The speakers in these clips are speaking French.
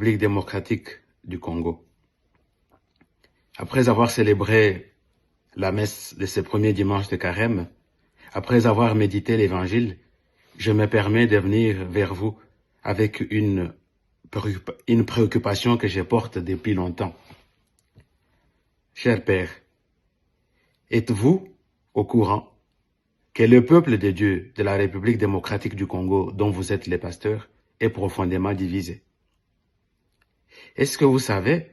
République démocratique du Congo. Après avoir célébré la messe de ce premier dimanche de Carême, après avoir médité l'Évangile, je me permets de venir vers vous avec une préoccupation que je porte depuis longtemps. Cher Père, êtes-vous au courant que le peuple de Dieu de la République démocratique du Congo, dont vous êtes les pasteurs, est profondément divisé? Est-ce que vous savez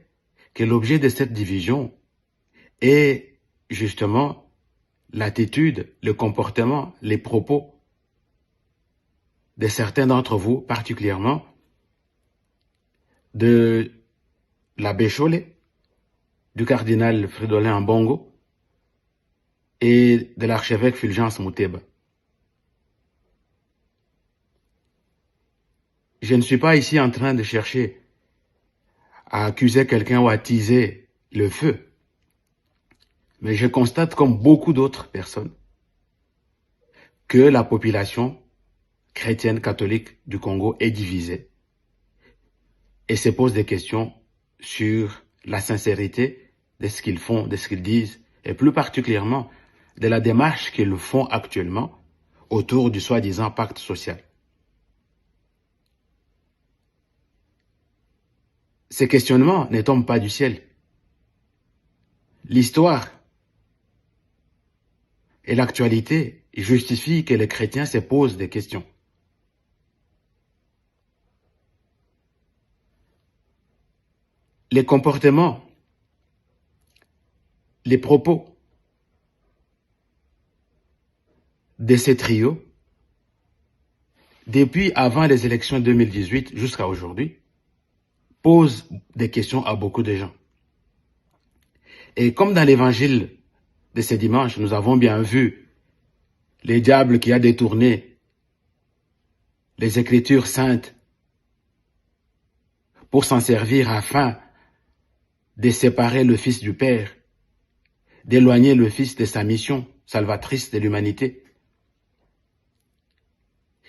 que l'objet de cette division est justement l'attitude, le comportement, les propos de certains d'entre vous, particulièrement de l'abbé Chollet, du cardinal Fridolin Ambongo et de l'archevêque Fulgence Muteba? Je ne suis pas ici en train de chercher à accuser quelqu'un ou à attiser le feu, mais je constate, comme beaucoup d'autres personnes, que la population chrétienne catholique du Congo est divisée et se pose des questions sur la sincérité de ce qu'ils font, de ce qu'ils disent, et plus particulièrement de la démarche qu'ils font actuellement autour du soi-disant pacte social. Ces questionnements ne tombent pas du ciel. L'histoire et l'actualité justifient que les chrétiens se posent des questions. Les comportements, les propos de ces trios, depuis avant les élections 2018 jusqu'à aujourd'hui, posent des questions à beaucoup de gens. Et comme dans l'évangile de ce dimanche, nous avons bien vu le diable qui a détourné les Écritures saintes pour s'en servir afin de séparer le Fils du Père, d'éloigner le Fils de sa mission salvatrice de l'humanité.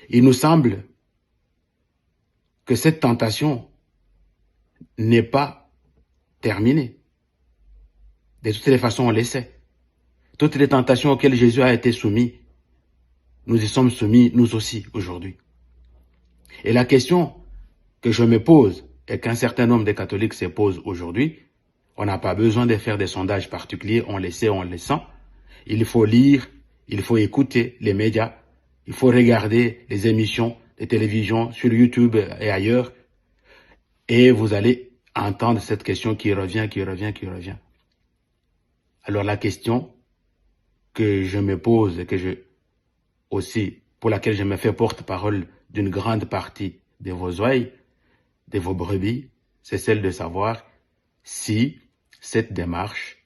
Il nous semble que cette tentation n'est pas terminée. De toutes les façons, on le sait. Toutes les tentations auxquelles Jésus a été soumis, nous y sommes soumis nous aussi aujourd'hui. Et la question que je me pose et qu'un certain nombre de catholiques se posent aujourd'hui, on n'a pas besoin de faire des sondages particuliers, on le sait, on le sent. Il faut lire, il faut écouter les médias, il faut regarder les émissions de télévision sur YouTube et ailleurs, et vous allez entendre cette question qui revient. Alors la question que je me pose et pour laquelle je me fais porte-parole d'une grande partie de vos oeils, de vos brebis, c'est celle de savoir si cette démarche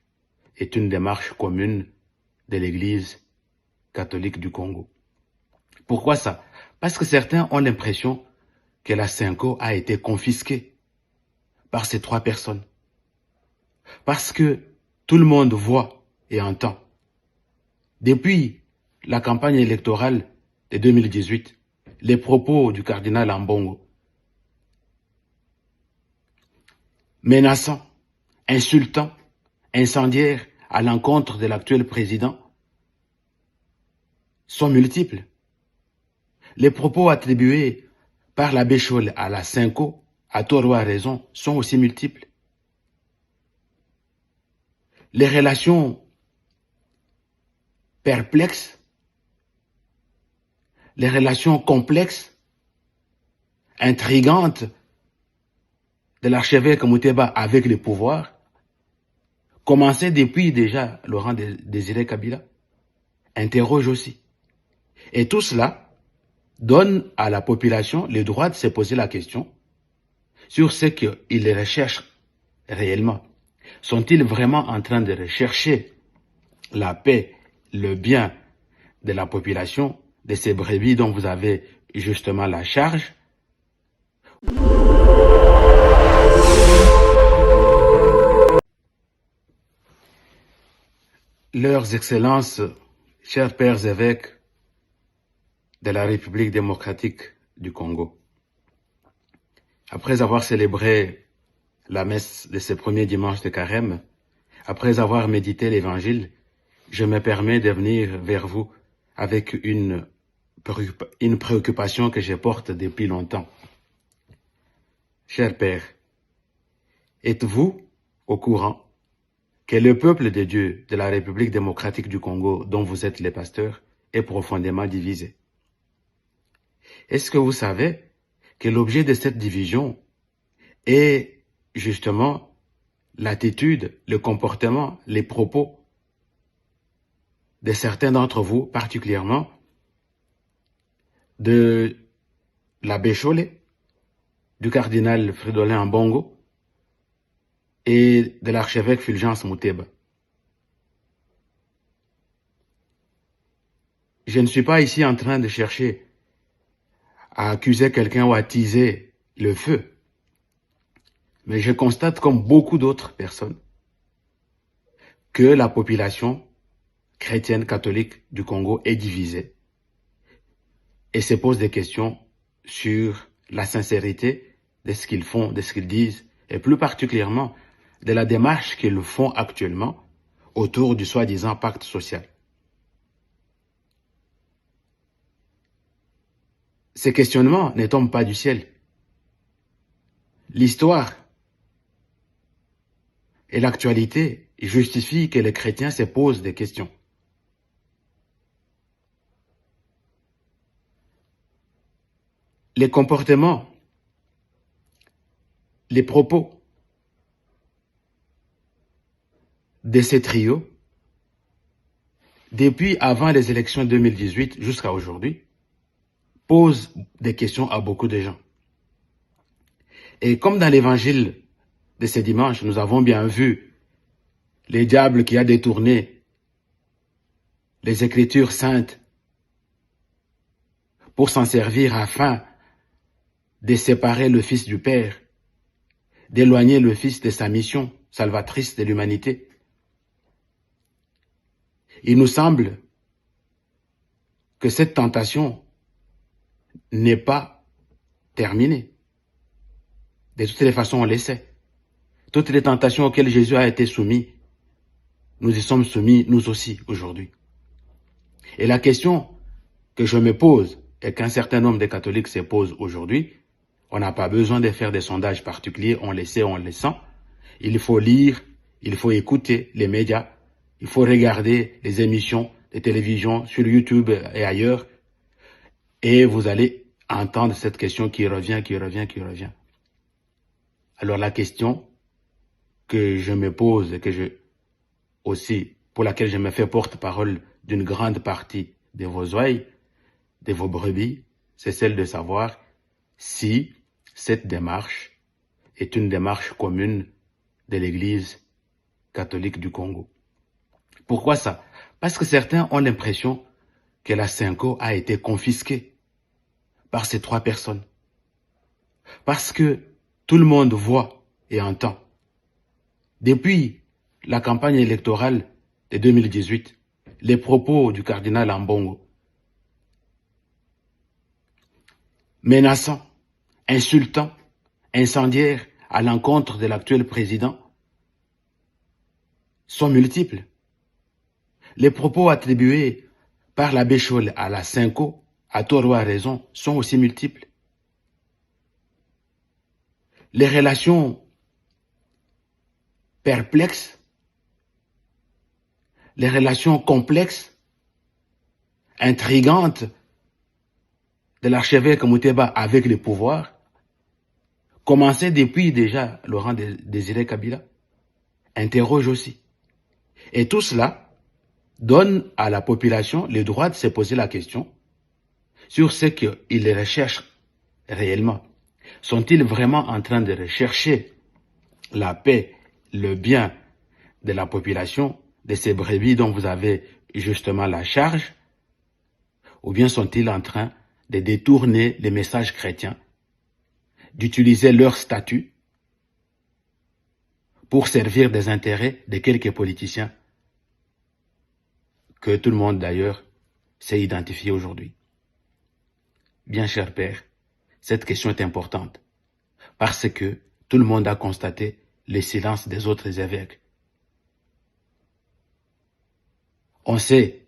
est une démarche commune de l'Église catholique du Congo. Pourquoi ça? Parce que certains ont l'impression que la Senko a été confisquée par ces trois personnes. Parce que tout le monde voit et entend. Depuis la campagne électorale de 2018, les propos du cardinal Ambongo, menaçants, insultants, incendiaires à l'encontre de l'actuel président, sont multiples. Les propos attribués par l'abbé Chollet à la Senko, à tort ou à raison, sont aussi multiples. Les relations perplexes, les relations complexes, intrigantes de l'archevêque Muteba avec le pouvoir, commençaient depuis déjà Laurent Désiré Kabila, interroge aussi. Et tout cela donne à la population le droit de se poser la question sur ce qu'ils recherchent réellement. Sont-ils vraiment en train de rechercher la paix, le bien de la population, de ces brebis dont vous avez justement la charge? Leurs excellences, chers pères évêques de la République démocratique du Congo, Après avoir célébré la messe de ce premier dimanche de Carême, après avoir médité l'Évangile, je me permets de venir vers vous avec une préoccupation que je porte depuis longtemps. Cher Père, êtes-vous au courant que le peuple de Dieu de la République démocratique du Congo, dont vous êtes les pasteurs, est profondément divisé? Est-ce que vous savez que l'objet de cette division est justement l'attitude, le comportement, les propos de certains d'entre vous, particulièrement de l'abbé Chollet, du cardinal Fridolin Ambongo et de l'archevêque Fulgence Muteba? Je ne suis pas ici en train de chercher à accuser quelqu'un ou à attiser le feu, mais je constate, comme beaucoup d'autres personnes, que la population chrétienne catholique du Congo est divisée et se pose des questions sur la sincérité de ce qu'ils font, de ce qu'ils disent, et plus particulièrement de la démarche qu'ils font actuellement autour du soi-disant pacte social. Ces questionnements ne tombent pas du ciel. L'histoire et l'actualité justifient que les chrétiens se posent des questions. Les comportements, les propos de ces trios, depuis avant les élections 2018 jusqu'à aujourd'hui, posent des questions à beaucoup de gens. Et comme dans l'évangile de ce dimanche, nous avons bien vu le diable qui a détourné les Écritures saintes pour s'en servir afin de séparer le Fils du Père, d'éloigner le Fils de sa mission salvatrice de l'humanité. Il nous semble que cette tentation n'est pas terminée. De toutes les façons, on le sait. Toutes les tentations auxquelles Jésus a été soumis, nous y sommes soumis nous aussi aujourd'hui. Et la question que je me pose et qu'un certain nombre de catholiques se posent aujourd'hui, on n'a pas besoin de faire des sondages particuliers, on le sait, on le sent. Il faut lire, il faut écouter les médias, il faut regarder les émissions de télévision sur YouTube et ailleurs, et vous allez entendre cette question qui revient. Alors la question que je me pose et pour laquelle je me fais porte-parole d'une grande partie de vos oeils, de vos brebis, c'est celle de savoir si cette démarche est une démarche commune de l'Église catholique du Congo. Pourquoi ça? Parce que certains ont l'impression que la Senko a été confisquée par ces trois personnes. Parce que tout le monde voit et entend. Depuis la campagne électorale de 2018, les propos du cardinal Ambongo, menaçants, insultants, incendiaires à l'encontre de l'actuel président, sont multiples. Les propos attribués par l'abbé Chollet à la Senko, à tort ou à raison, sont aussi multiples. Les relations perplexes, les relations complexes, intrigantes de l'archevêque Muteba avec le pouvoir, commençaient depuis déjà Laurent Désiré Kabila, interroge aussi. Et tout cela donne à la population le droit de se poser la question sur ce qu'ils recherchent réellement. Sont-ils vraiment en train de rechercher la paix, le bien de la population, de ces brebis dont vous avez justement la charge, ou bien sont-ils en train de détourner les messages chrétiens, d'utiliser leur statut pour servir des intérêts de quelques politiciens que tout le monde d'ailleurs sait identifier aujourd'hui? Bien cher Père, cette question est importante. Parce que tout le monde a constaté le silence des autres évêques. On sait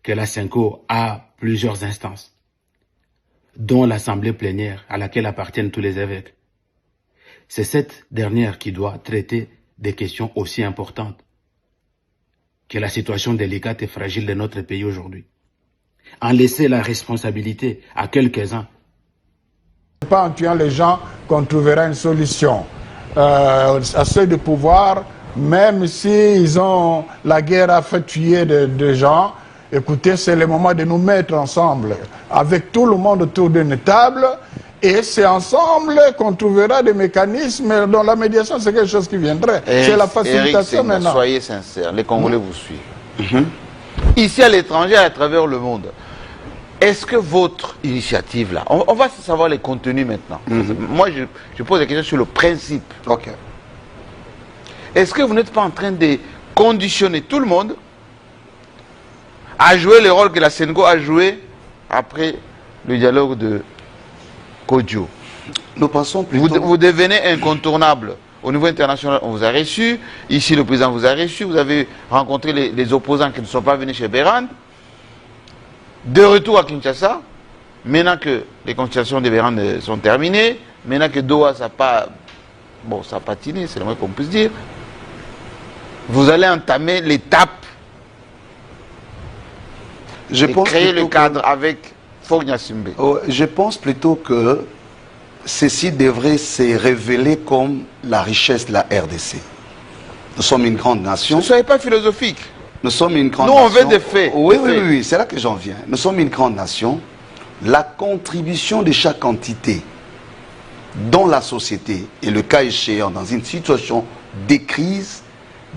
que la Senko a plusieurs instances, dont l'assemblée plénière à laquelle appartiennent tous les évêques. C'est cette dernière qui doit traiter des questions aussi importantes que la situation délicate et fragile de notre pays aujourd'hui. En laisser la responsabilité à quelques-uns. Ce n'est pas en tuant les gens qu'on trouvera une solution. À ceux de pouvoir, même s'ils ont la guerre à faire tuer des gens, écoutez, c'est le moment de nous mettre ensemble, avec tout le monde autour d'une table, et c'est ensemble qu'on trouvera des mécanismes dont la médiation, c'est quelque chose qui viendrait. C'est la facilitation Eric, maintenant. Soyez sincères, les Congolais vous suivent. Ici à l'étranger, à travers le monde, est-ce que votre initiative là, on va savoir les contenus maintenant. Moi, je pose la question sur le principe. Ok. Est-ce que vous n'êtes pas en train de conditionner tout le monde à jouer le rôle que la Senko a joué après le dialogue de Kodjo? Nous pensons plutôt... Vous devenez incontournable. Au niveau international, on vous a reçu. Ici, le président vous a reçu. Vous avez rencontré les opposants qui ne sont pas venus chez Béran. De retour à Kinshasa, maintenant que les consultations de Béran sont terminées, maintenant que Doha, ça a patiné, c'est le moins qu'on puisse dire, vous allez entamer l'étape de créer le cadre avec Fogna Simbe. Je pense plutôt que ceci devrait se révéler comme la richesse de la RDC. Nous sommes une grande nation. Ne soyez pas philosophique. Nous sommes une grande nation. Nous, on veut des faits. Oui, c'est là que j'en viens. Nous sommes une grande nation. La contribution de chaque entité dans la société, et le cas échéant, dans une situation de crise,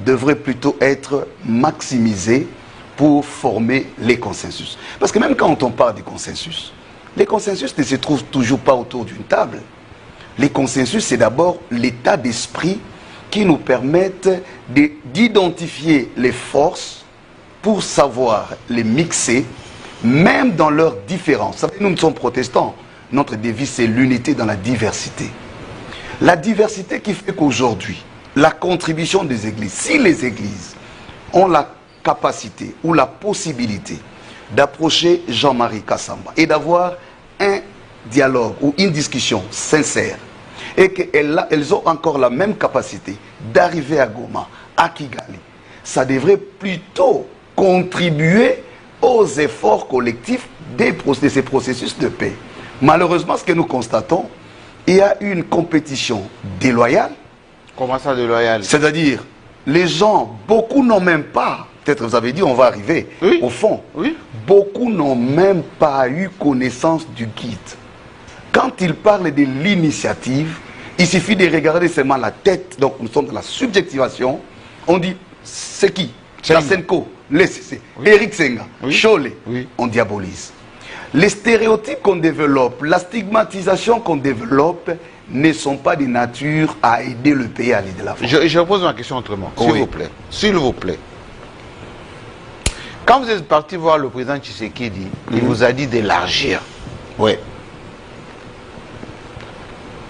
devrait plutôt être maximisée pour former les consensus. Parce que même quand on parle de consensus, les consensus ne se trouvent toujours pas autour d'une table. Les consensus, c'est d'abord l'état d'esprit qui nous permettent d'identifier les forces pour savoir les mixer, même dans leurs différences. Nous, nous sommes protestants. Notre devise, c'est l'unité dans la diversité. La diversité qui fait qu'aujourd'hui, la contribution des églises, si les églises ont la capacité ou la possibilité d'approcher Jean-Marie Kassamba et d'avoir un dialogue ou une discussion sincère, et qu'elles ont encore la même capacité d'arriver à Goma, à Kigali, ça devrait plutôt contribuer aux efforts collectifs de ces processus de paix. Malheureusement, ce que nous constatons, il y a une compétition déloyale. Comment ça déloyale? C'est-à-dire, les gens, beaucoup n'ont même pas, peut-être vous avez dit on va arriver au fond, beaucoup n'ont même pas eu connaissance du guide. Quand ils parlent de l'initiative, il suffit de regarder seulement la tête, donc nous sommes dans la subjectivation, on dit c'est qui? La Senko, l'ECC, Eric Senga, Chole, on diabolise. Les stéréotypes qu'on développe, la stigmatisation qu'on développe ne sont pas de nature à aider le pays à aller de la France. Je pose ma question autrement, s'il vous plaît. S'il vous plaît. Quand vous êtes parti voir le président Tshisekedi, il vous a dit d'élargir. Oui.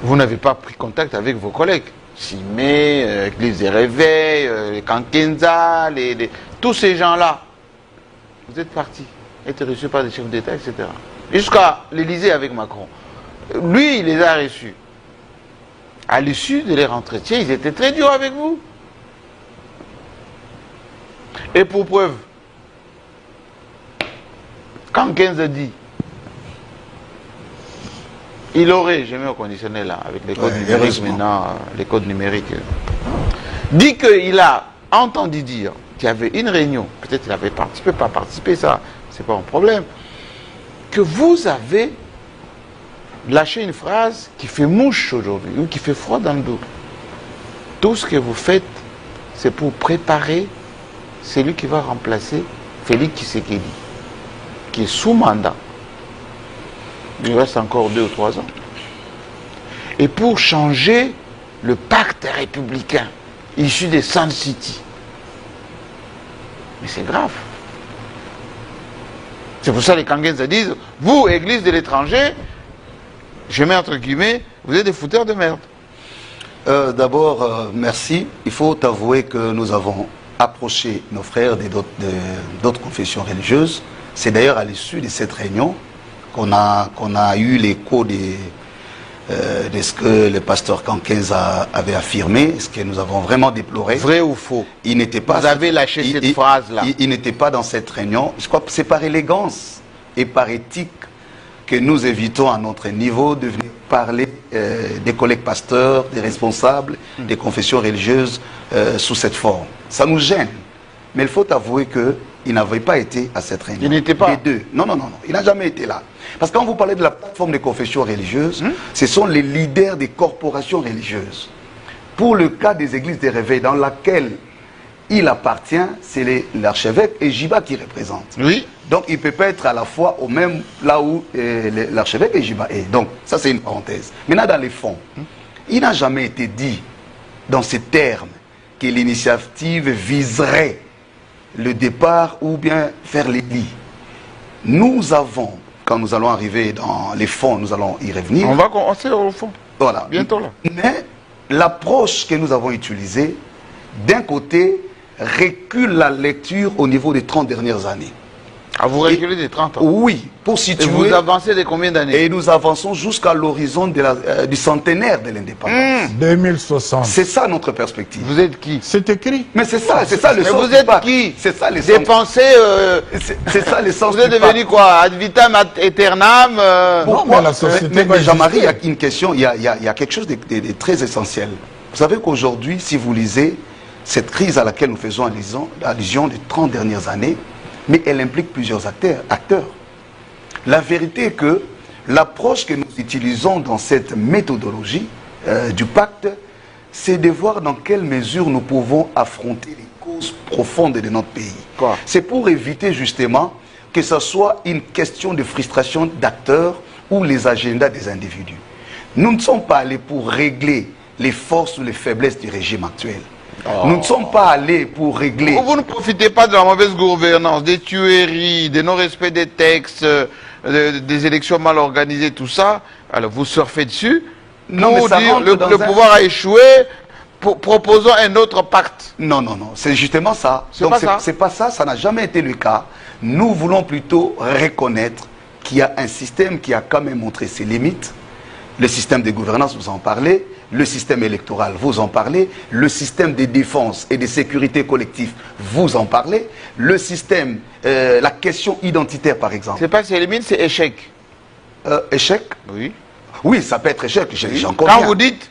Vous n'avez pas pris contact avec vos collègues. Simé, Église des Réveils, les Kankenza, tous ces gens-là. Vous êtes partis, été reçus par des chefs d'État, etc. Jusqu'à l'Élysée avec Macron. Lui, il les a reçus. À l'issue de leur entretien, ils étaient très durs avec vous. Et pour preuve, quand 15 dit, il aurait, j'ai mis au conditionnel là, avec les codes numériques maintenant, les codes numériques, dit qu'il a entendu dire qu'il y avait une réunion, peut-être qu'il avait participé, pas participé, ça, c'est pas un problème, que vous avez lâché une phrase qui fait mouche aujourd'hui, ou qui fait froid dans le dos. Tout ce que vous faites, c'est pour préparer celui qui va remplacer Félix Tshisekedi, qui est sous mandat. Il reste encore 2 ou 3 ans. Et pour changer le pacte républicain issu des Sun City. Mais c'est grave. C'est pour ça que les Kangenza disent, vous, Église de l'étranger, je mets entre guillemets, Vous êtes des fouteurs de merde. D'abord, merci. Il faut avouer que nous avons approché nos frères d'autres confessions religieuses. C'est d'ailleurs à l'issue de cette réunion qu'on a eu l'écho de ce que le pasteur Kankenza avait affirmé, ce que nous avons vraiment déploré. Vrai ou faux? Il n'était pas. Vous avez lâché cette phrase-là. Il n'était pas dans cette réunion. Je crois que c'est par élégance et par éthique que nous évitons à notre niveau de venir parler des collègues pasteurs, des responsables, des confessions religieuses sous cette forme. Ça nous gêne. Mais il faut avouer qu'il n'avait pas été à cette réunion. Il n'était pas? Les deux. Non, non, non, non. Il n'a jamais été là. Parce que quand vous parlez de la plateforme des confessions religieuses, ce sont les leaders des corporations religieuses. Pour le cas des églises des réveils dans laquelle il appartient, c'est l'archevêque Ejiba qui représente. Oui. Donc il ne peut pas être à la fois au même là où l'archevêque Ejiba est. Donc ça c'est une parenthèse. Maintenant dans les fonds, il n'a jamais été dit dans ces termes que l'initiative viserait le départ ou bien faire les lits. Nous avons, quand nous allons arriver dans les fonds, nous allons y revenir. On va commencer au fond. Voilà. Bientôt là. Mais l'approche que nous avons utilisée, d'un côté, recule la lecture au niveau des 30 dernières années. Ah, vous reculez des 30 ans? Oui, pour situer. Et vous avancez de combien d'années? Et nous avançons jusqu'à l'horizon du centenaire de l'indépendance. 2060. C'est ça notre perspective. Vous êtes qui? C'est écrit. Mais c'est ça le Mais sens. vous du êtes pacte. qui? C'est ça le sens. Dépensez. C'est ça le sens Vous êtes du devenu pacte. quoi? Ad vitam aeternam Non, mais la société Mais va Jean-Marie, il y a exister. une question, il y a quelque chose de très essentiel. Vous savez qu'aujourd'hui, si vous lisez cette crise à laquelle nous faisons allusion des 30 dernières années, mais elle implique plusieurs acteurs. La vérité est que l'approche que nous utilisons dans cette méthodologie du pacte, c'est de voir dans quelle mesure nous pouvons affronter les causes profondes de notre pays. C'est pour éviter justement que ce soit une question de frustration d'acteurs ou les agendas des individus. Nous ne sommes pas allés pour régler les forces ou les faiblesses du régime actuel. Nous ne sommes pas allés pour régler... Vous ne profitez pas de la mauvaise gouvernance, des tueries, des non-respects des textes, des élections mal organisées, tout ça. Alors vous surfez dessus Non, mais pour ça dire rentre le dans un- pouvoir a échoué, proposons un autre pacte. Non, non, non, c'est justement ça. C'est pas ça. C'est pas ça, ça n'a jamais été le cas. Nous voulons plutôt reconnaître qu'il y a un système qui a quand même montré ses limites. Le système de gouvernance, vous en parlez. Le système électoral, vous en parlez. Le système de défense et de sécurité collective, vous en parlez. Le système, la question identitaire, par exemple. C'est pas ses limites, c'est échec. Échec? Oui. Oui, ça peut être échec, j'en Quand conviens. vous dites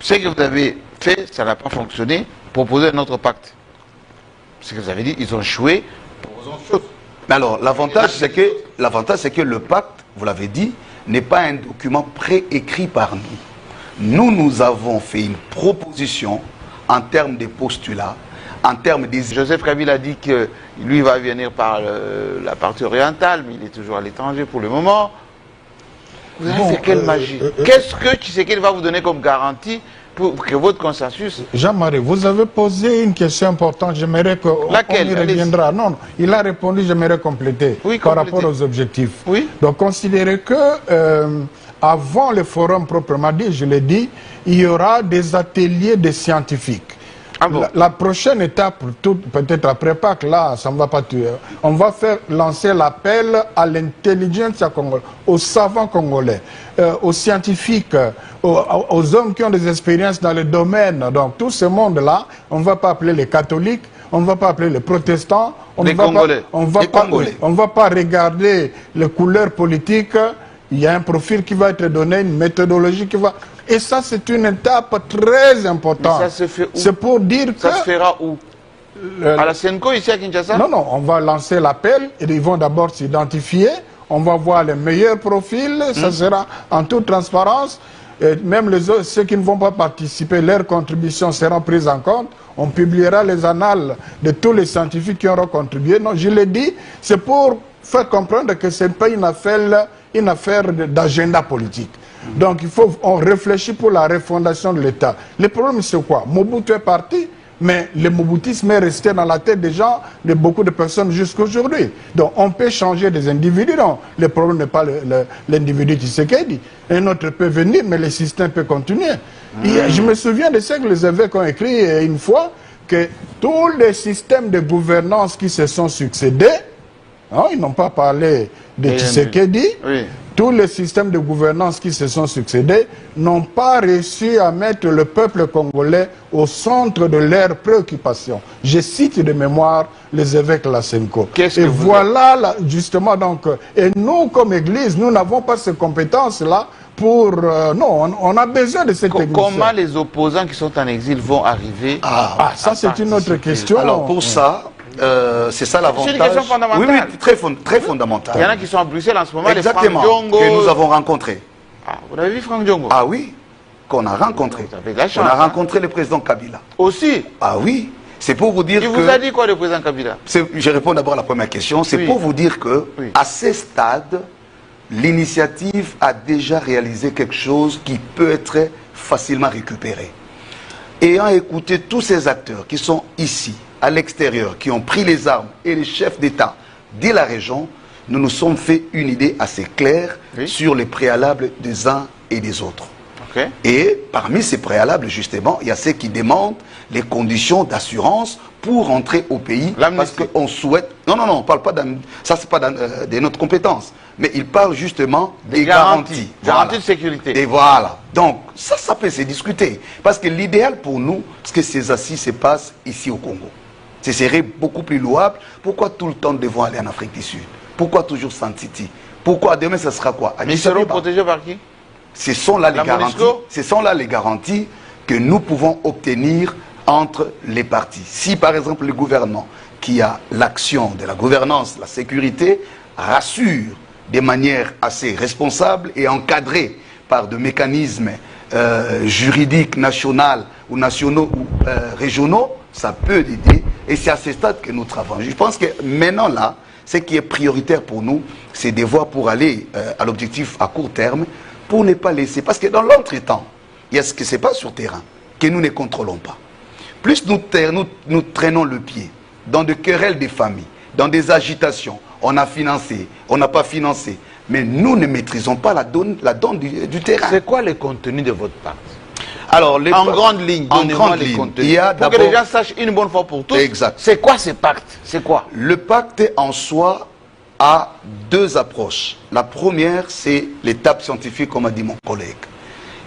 ce que vous avez fait, ça n'a pas fonctionné, proposez un autre pacte. Ce que vous avez dit, ils ont échoué, proposons autre chose. Mais alors, l'avantage, c'est que le pacte, vous l'avez dit, n'est pas un document préécrit par nous. Nous avons fait une proposition en termes de postulats, en termes des... Joseph Kabila a dit que lui va venir par la partie orientale, mais il est toujours à l'étranger pour le moment. Vous avez fait quelle magie? Qu'est-ce que Tshisekedi va vous donner comme garantie pour que votre consensus... Jean-Marie, vous avez posé une question importante, j'aimerais qu'on Laquelle? y reviendra. Non, non, il a répondu, j'aimerais compléter Oui, par compléter. rapport aux objectifs. Oui. Donc considérez que avant le forum proprement dit, je l'ai dit, il y aura des ateliers de scientifiques. Ah bon? La prochaine étape, peut-être après Pâques, là, ça ne va pas tuer. On va lancer l'appel à l'intelligence congolaise, aux savants congolais, aux scientifiques, aux hommes qui ont des expériences dans le domaine. Donc tout ce monde-là, on ne va pas appeler les catholiques, on ne va pas appeler les protestants, on Les ne va Congolais. pas, on va pas regarder les couleurs politiques. Il y a un profil qui va être donné, une méthodologie qui va... Et ça, c'est une étape très importante. Mais ça se fait où? C'est pour dire que... Ça se fera où? À la Senko, ici à Kinshasa? Non, non, on va lancer l'appel et ils vont d'abord s'identifier. On va voir les meilleurs profils. Ça sera en toute transparence. Et même les autres, ceux qui ne vont pas participer, leurs contributions seront prises en compte. On publiera les annales de tous les scientifiques qui auront contribué. Non, je l'ai dit, c'est pour faire comprendre que ce n'est pas une affaire d'agenda politique. Donc on réfléchit pour la refondation de l'État. Le problème c'est quoi? Mobutu est parti, Mais le moboutisme est resté dans la tête des gens, de beaucoup de personnes jusqu'à aujourd'hui. Donc on peut changer des individus. Non, le problème n'est pas l'individu Tshisekedi. Un autre peut venir, mais le système peut continuer. Je me souviens de ce que les évêques ont écrit une fois, que tous les systèmes de gouvernance qui se sont succédés, hein, ils n'ont pas parlé de Tshisekedi, tous les systèmes de gouvernance qui se sont succédés n'ont pas réussi à mettre le peuple congolais au centre de leurs préoccupations. Je cite de mémoire les évêques Lasenko. Et voilà, justement, donc, et nous, comme Église, nous n'avons pas ces compétences-là pour... non, on a besoin de cette Église. Comment les opposants qui sont en exil vont arriver ça, c'est une autre question. Alors, pour ça... c'est ça l'avantage. C'est une question fondamentale. Oui, très fondamentale. Il y en a qui sont à Bruxelles en ce moment. Exactement, les Franck Diongo, que nous avons rencontrés. Ah, vous avez vu Franck Diongo? Ah oui, qu'on a rencontré. On a rencontré le président Kabila. Aussi? Ah oui, c'est pour vous dire que... Il vous a dit quoi, le président Kabila? Je réponds d'abord à la première question. C'est pour vous dire que, à ce stade, l'initiative a déjà réalisé quelque chose qui peut être facilement récupéré. Ayant écouté tous ces acteurs qui sont ici, à l'extérieur, qui ont pris les armes et les chefs d'État de la région, nous nous sommes fait une idée assez claire sur les préalables des uns et des autres. Et parmi ces préalables, justement, il y a ceux qui demandent les conditions d'assurance pour entrer au pays. Parce qu'on souhaite... Non, on ne parle pas d'un... Ça, c'est pas de notre compétence. Mais il parle justement des garanties. Garanties de sécurité. Et voilà. Donc, ça peut se discuter. Parce que l'idéal pour nous, c'est que ces assises se passent ici au Congo. Ce serait beaucoup plus louable. Pourquoi tout le temps devons aller en Afrique du Sud? Pourquoi toujours Santiti? Pourquoi demain, ça sera quoi? Mais ils seront protégés par qui? Ce sont là les garanties. Ce sont là les garanties que nous pouvons obtenir entre les partis. Si par exemple le gouvernement qui a l'action de la gouvernance, la sécurité, rassure de manière assez responsable et encadrée par des mécanismes juridiques nationaux ou régionaux, ça peut aider. Et c'est à ce stade que nous travaillons. Je pense que maintenant là, ce qui est prioritaire pour nous, c'est de voir pour aller à l'objectif à court terme, pour ne pas laisser. Parce que dans l'entretemps, il y a ce qui se passe sur le terrain, que nous ne contrôlons pas. Plus nous traînons le pied dans des querelles des familles, dans des agitations. On a financé, on n'a pas financé. Mais nous ne maîtrisons pas la donne du terrain. C'est quoi le contenu de votre pacte? Alors, en grande ligne, donnez-moi les contenus. Pour que les gens sachent une bonne fois pour tous. Exact. C'est quoi ce pacte? C'est quoi? Le pacte en soi a deux approches. La première, c'est l'étape scientifique, comme a dit mon collègue.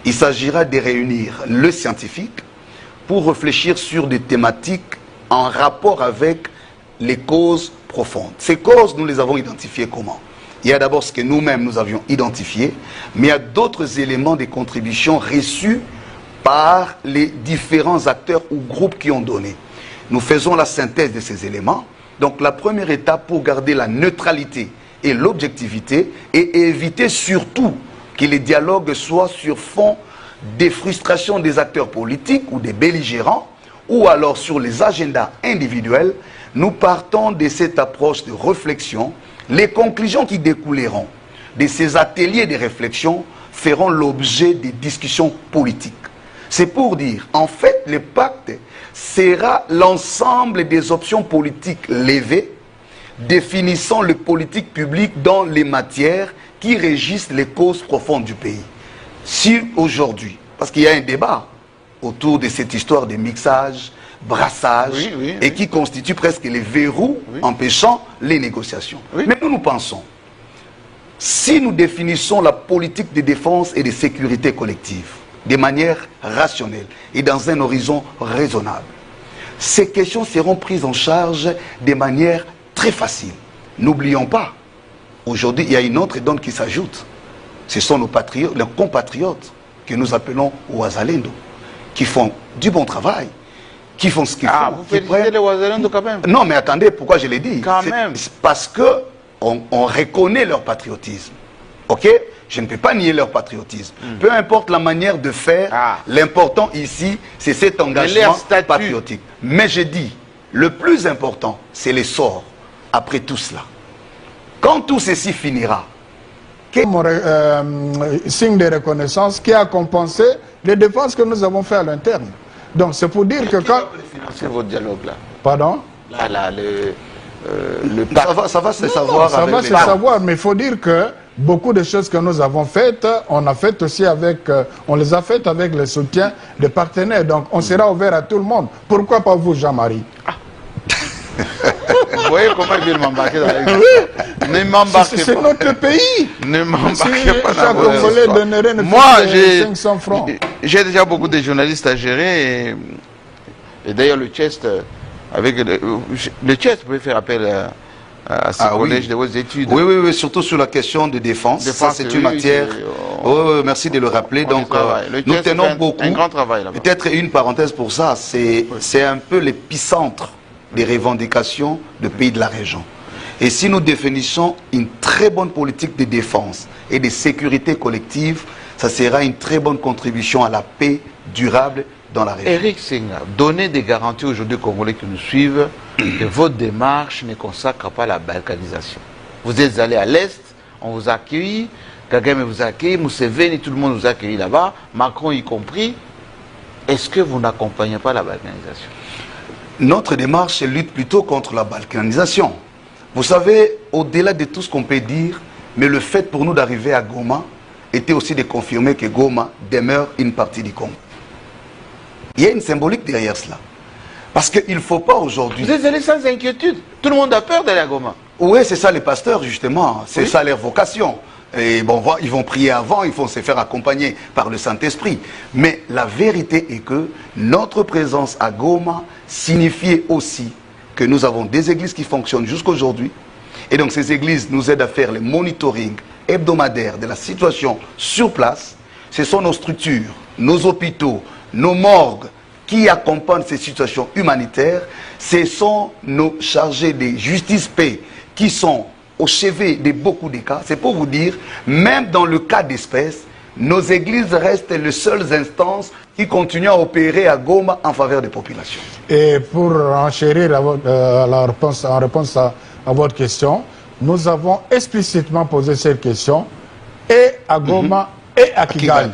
Il s'agira de réunir le scientifique pour réfléchir sur des thématiques en rapport avec les causes profondes. Ces causes, nous les avons identifiées comment? Il y a d'abord ce que nous-mêmes nous avions identifié, mais il y a d'autres éléments de contributions reçus par les différents acteurs ou groupes qui ont donné. Nous faisons la synthèse de ces éléments. Donc la première étape pour garder la neutralité et l'objectivité et éviter surtout que les dialogues soient sur fond des frustrations des acteurs politiques ou des belligérants ou alors sur les agendas individuels, nous partons de cette approche de réflexion. Les conclusions qui découleront de ces ateliers de réflexion feront l'objet des discussions politiques. C'est pour dire, en fait, le pacte sera l'ensemble des options politiques levées, définissant le politique public dans les matières qui régissent les causes profondes du pays. Si aujourd'hui, parce qu'il y a un débat autour de cette histoire de mixage, brassage, et qui constitue presque les verrous empêchant les négociations. Mais nous pensons, si nous définissons la politique de défense et de sécurité collective de manière rationnelle et dans un horizon raisonnable, ces questions seront prises en charge de manière très facile. N'oublions pas, aujourd'hui, il y a une autre donne qui s'ajoute. Ce sont nos patriotes, nos compatriotes que nous appelons Ouazalendo, qui font du bon travail, qui font ce qu'ils font. Vous félicitez les Ouazalendo quand même? Non, mais attendez, pourquoi je l'ai dit? Quand même. Parce que on reconnaît leur patriotisme. Ok? Je ne peux pas nier leur patriotisme. Peu importe la manière de faire, l'important ici, c'est cet engagement patriotique. Mais je dis, le plus important, c'est l'essor après tout cela. Quand tout ceci finira, signe de reconnaissance qui a compensé les dépenses que nous avons fait à l'interne. Donc c'est pour dire que quand... financer votre dialogue là. Pardon? Là, ça va se savoir. Ça va se savoir, mais il faut dire que beaucoup de choses que nous avons faites, on a fait aussi avec, on les a faites avec le soutien des partenaires. Donc on sera ouvert à tout le monde. Pourquoi pas vous, Jean-Marie? Vous voyez comment il vient de m'embarquer dans la... Ne m'embarquez pas. C'est notre pays. Ne m'embarquez pas dans votre Congolais donnerait ne Moi, j'ai 500 francs. J'ai déjà beaucoup de journalistes à gérer. Et d'ailleurs, le chest, avec le chest, vous pouvez faire appel à ce collège de vos études. Oui, surtout sur la question de défense. Ça, c'est une matière. Merci de le rappeler. Donc, nous tenons beaucoup. Un grand travail là-bas. Peut-être une parenthèse pour ça. C'est un peu l'épicentre des revendications de pays de la région. Et si nous définissons une très bonne politique de défense et de sécurité collective, ça sera une très bonne contribution à la paix durable dans la région. Eric Senga, donnez des garanties aujourd'hui aux Congolais qui nous suivent que votre démarche ne consacre pas la balkanisation. Vous êtes allé à l'Est, on vous a accueilli, Kagame vous a accueilli, Museveni, tout le monde vous a accueilli là-bas, Macron y compris. Est-ce que vous n'accompagnez pas la balkanisation? Notre démarche lutte plutôt contre la balkanisation. Vous savez, au-delà de tout ce qu'on peut dire, mais le fait pour nous d'arriver à Goma était aussi de confirmer que Goma demeure une partie du Congo. Il y a une symbolique derrière cela. Parce qu'il ne faut pas aujourd'hui... Vous êtes allé sans inquiétude. Tout le monde a peur d'aller à Goma. Oui, c'est ça les pasteurs, justement. C'est ça leur vocation. Et bon, ils vont prier avant, ils vont se faire accompagner par le Saint-Esprit. Mais la vérité est que notre présence à Goma signifiait aussi que nous avons des églises qui fonctionnent jusqu'aujourd'hui. Et donc ces églises nous aident à faire le monitoring hebdomadaire de la situation sur place. Ce sont nos structures, nos hôpitaux, nos morgues qui accompagnent ces situations humanitaires. Ce sont nos chargés de justice-paix qui sont au chevet de beaucoup de cas. C'est pour vous dire, même dans le cas d'espèces, nos églises restent les seules instances qui continuent à opérer à Goma en faveur des populations. Et pour enchérir en réponse à votre question, nous avons explicitement posé cette question et à Goma et à Kigali.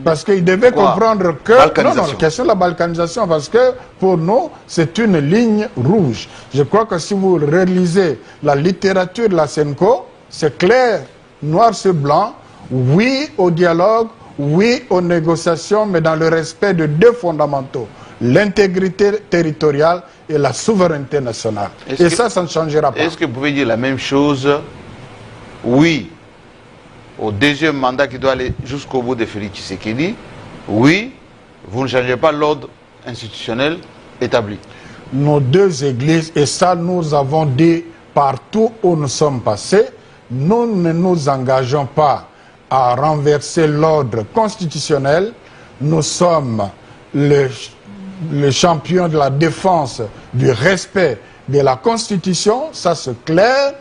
Parce qu'ils devaient comprendre que... Non, la question de la balkanisation, parce que pour nous, c'est une ligne rouge. Je crois que si vous relisez la littérature de la SENCO, c'est clair, noir sur blanc, oui au dialogue, oui aux négociations, mais dans le respect de deux fondamentaux, l'intégrité territoriale et la souveraineté nationale. Et ça ne changera pas. Est-ce que vous pouvez dire la même chose? Oui au deuxième mandat qui doit aller jusqu'au bout de Félix Tshisekedi, oui, vous ne changez pas l'ordre institutionnel établi. Nos deux églises, et ça nous avons dit partout où nous sommes passés, nous ne nous engageons pas à renverser l'ordre constitutionnel. Nous sommes les champions de la défense du respect de la Constitution, ça c'est clair.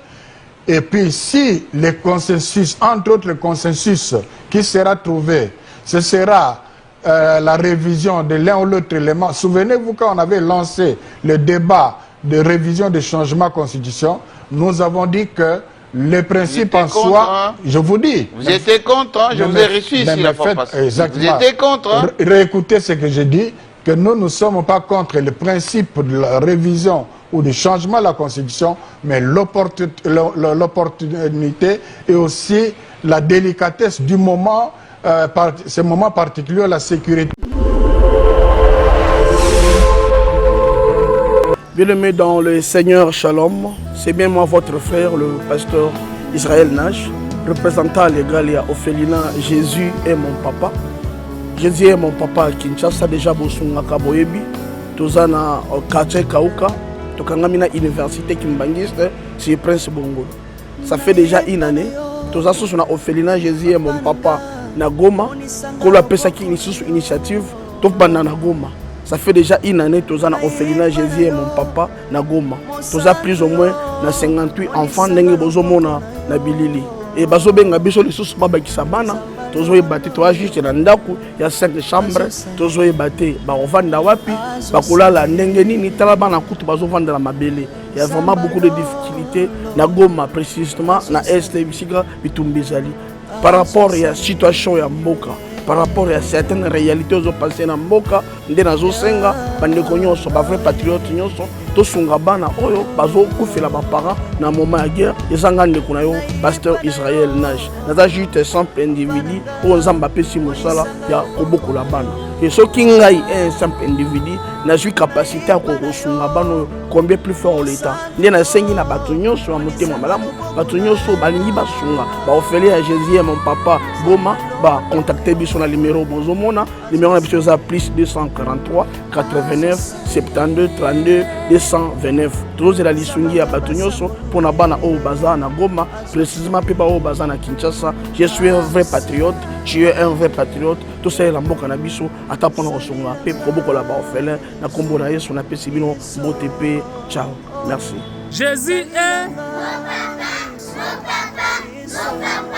Et puis si le consensus, entre autres le consensus qui sera trouvé, ce sera la révision de l'un ou l'autre élément. Souvenez-vous quand on avait lancé le débat de révision des changements de constitution, nous avons dit que les principes en soi, je vous dis... Vous étiez contre, hein, je vous ai reçu ici la fois passée. Exactement. Vous étiez contre. Hein. Réécoutez ce que j'ai dit, que nous ne sommes pas contre le principe de la révision ou du changement de la Constitution, mais l'opportunité et aussi la délicatesse du moment, ce moment particulier, la sécurité. Bien-aimé dans le Seigneur Shalom, c'est bien moi votre frère, le pasteur Israël Nash, représentant légal et Ophelina. Jésus est mon papa. Jésus est mon papa à Kinshasa, déjà Bosunga Kaboyebi, Tozana Kache Kauka, Tokangamina Université Kimbangiste, c'est Prince Bongo. Ça fait déjà une année, Toza Sosuna Ophelina, Jésus est mon papa na Goma, Kolo Pesaki initiative, Topana na Goma. Ça fait déjà une année, Tozana Ophelina, Jésus est mon papa na Goma. Toza plus ou moins na 58 enfants, Nenge Bozomona na Bilili. Et Bazobenga Biso les sous Baba Kisabana. Tozo ebate toa juste na ndaku ya 5 chambres tozo ebate ba ovanda wapi ba kolala ndenge nini tala bana kutu bazo vanda la mabele. Il y a vraiment beaucoup de difficultés na Goma précisément na est bisika bitumbizali par rapport à la situation ya mboka par rapport à certaines réalités aux passées na mboka nde nazosenga bandeko nyonso ba vrai patriote nyonso tosunga bana oyo bazokufela baparent na moment ya guerre ezanga ndeko na yo pasteur Israël Nage naza juste simple individu oyo nzambe apesi mosala ya kobokola bana et soki ngai un simple individu nazwi capacité ya kosunga bana oyo combien plus fort l'état nde nasengi na bato nyonso ya motema malamu bato nyonso balingi basunga baofele ya Jésus mon papa Goma contacter biso na numéro bozomona numéro na biso za plus 243 89 72 32 229 tozela lisungi ya bato nyonso pona bana o baza na Goma précisément pe ba o baza na Kinshasa. Je suis un vrai patriote, tu es un vrai patriote. Tout ça la mboka na biso ata pona kosonga pe kobokola ba ofele na kombo na Yesu na pesi bino botepe. Ciao, merci. Jésus est mon papa, mon papa, mon papa.